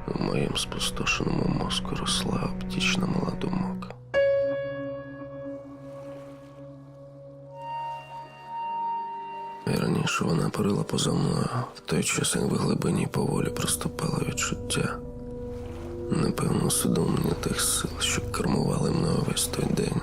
В моєму спустошеному мозку росла оптічна мала думок. І раніше вона парила поза мною, в той час, як в глибині поволі проступало відчуття. Напевно, усвідомлення тих сил, що кермували мною весь той день.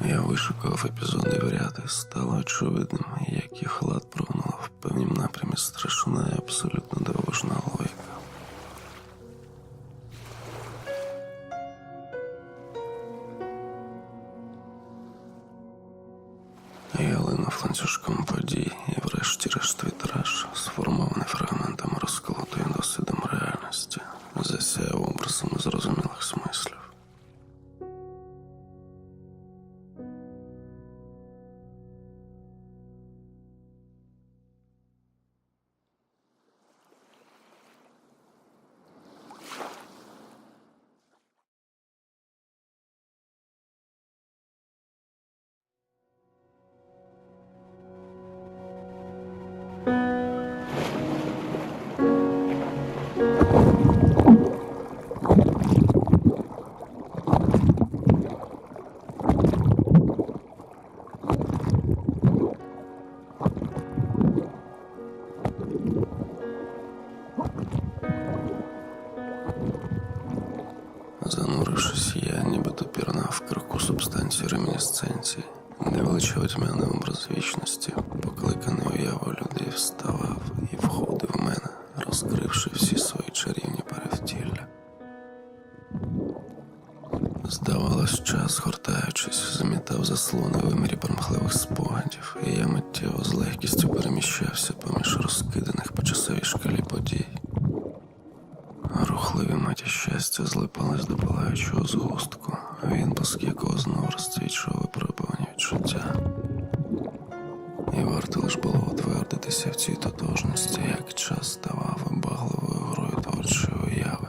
Я вишукав епізоди в ряд, і стало очевидним, як їх лад прогнула в певнім напрямі страшна і абсолютно дивовижна логіка. Я линув ланцюжком подій, і врешті-решт вітраж, сформований фрагментами розколотої досвідом реальності, засяяв образами зрозумілих смислів. Занурившись, я нібито пірнав в кирку субстанції ремінісценції, де величав тьмяний образ вічності, покликаний уявою людей, вставав і входив в мене, розкривши всі свої чарівні перевтілля. Здавалось, час, гортаючись, замітав заслони в вимірі примхливих спогадів, і я миттєво з легкістю переміщався поміж розкиданих по часовій шкалі подій. Рухливі маті щастя злипались до палаючого згустку, відблиск якого знов розцвічував випробування відчуття. І варто лиш було утвердитися в цій тотожності, як час ставав вибагливою грою творчої уяви,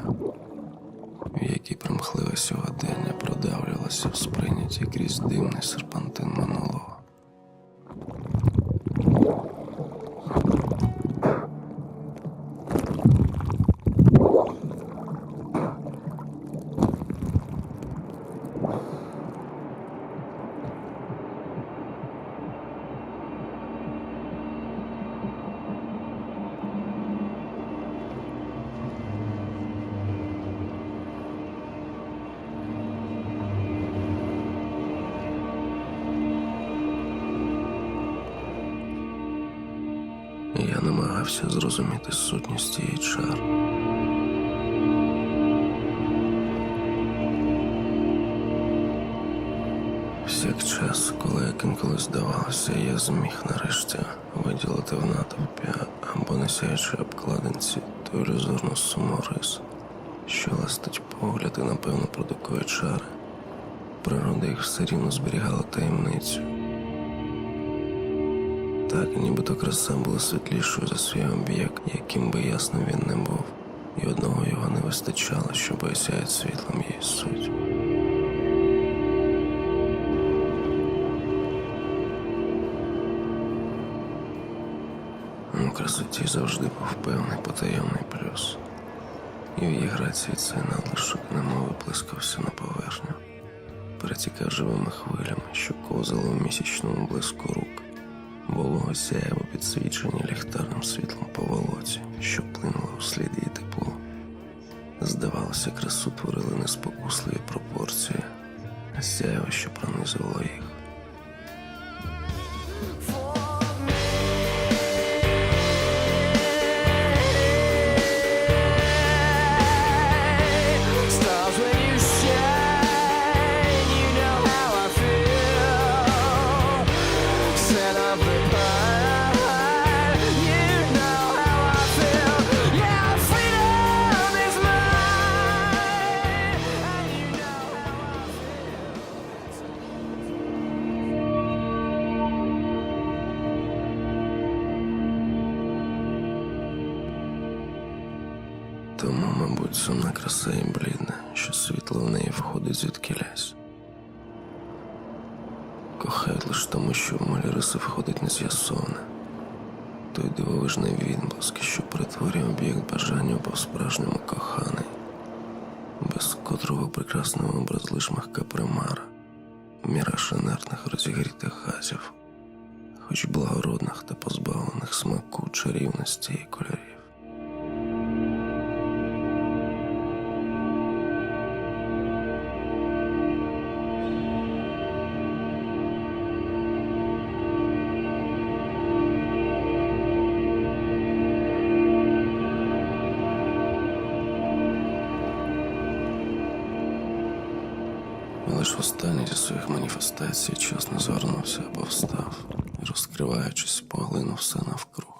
в якій примхливе сьогодення продавлювалося в сприйнятті крізь димний серпантин минулого. Я намагався зрозуміти сутність її чар. Всякчас, коли як інколи здавалося, я зміг нарешті виділити в натовпі або на сяючій обкладинці ту ілюзорну суму рис, що ластить погляд і, напевно, продукує чари. Природа їх все рівно зберігала таємницю. Так, нібито краса була світлішою за свій об'єкт, яким би ясно він не був, і одного його не вистачало, щоб осяяти світлом її суть. У красоті завжди був певний потаємний плюс, і в її грації цей надлишок немов виплескався на поверхню, перетікав живими хвилями, що ковзали у місячному блиску рук. Волого сяєво підсвічені ліхтарним світлом по волоці, що плинуло вслід її тепло. Здавалося, красу творили неспокусливі пропорції, сяєво, що пронизувало їх. Set up the pie, yeah. тому, мабуть, сумна краса і блідна, що світло в неї входить звідкілясь. Кохають лиш тому, що в малі риси входить нез'ясоване. Той дивовижний відблиск, що перетворює об'єкт бажання по-справжньому коханий, без котрого прекрасний образ лиш мягка примара, міраж інертних розігрітих газів, хоч благородних та позбавлених смаку, чарівності і кольорів. Лиш останній зі своїх маніфестацій чесно звернувся або встав і, розкриваючись, поглинув все навкруг.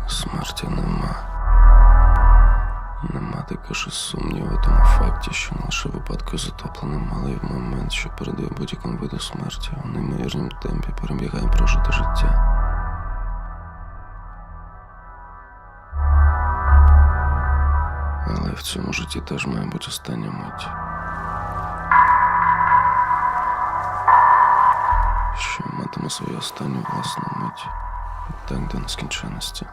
Смерті нема. Нема також і сумніву у тому факті, що не лише випадку затопленим, але й в момент, що передує будь-якому виду смерті, у неймовірнім темпі перебігає прожите життя. Але в цьому житті теж має бути остання мить, що матиме свою останню власну мить, і так до нескінченності.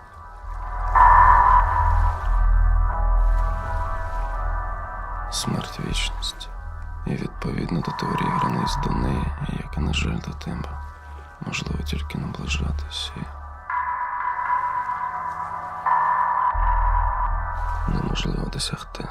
Смерть – вічність, і відповідно до теорії границь до неї, як і, на жаль, до тебе, можливо тільки наближатись і неможливо досягти.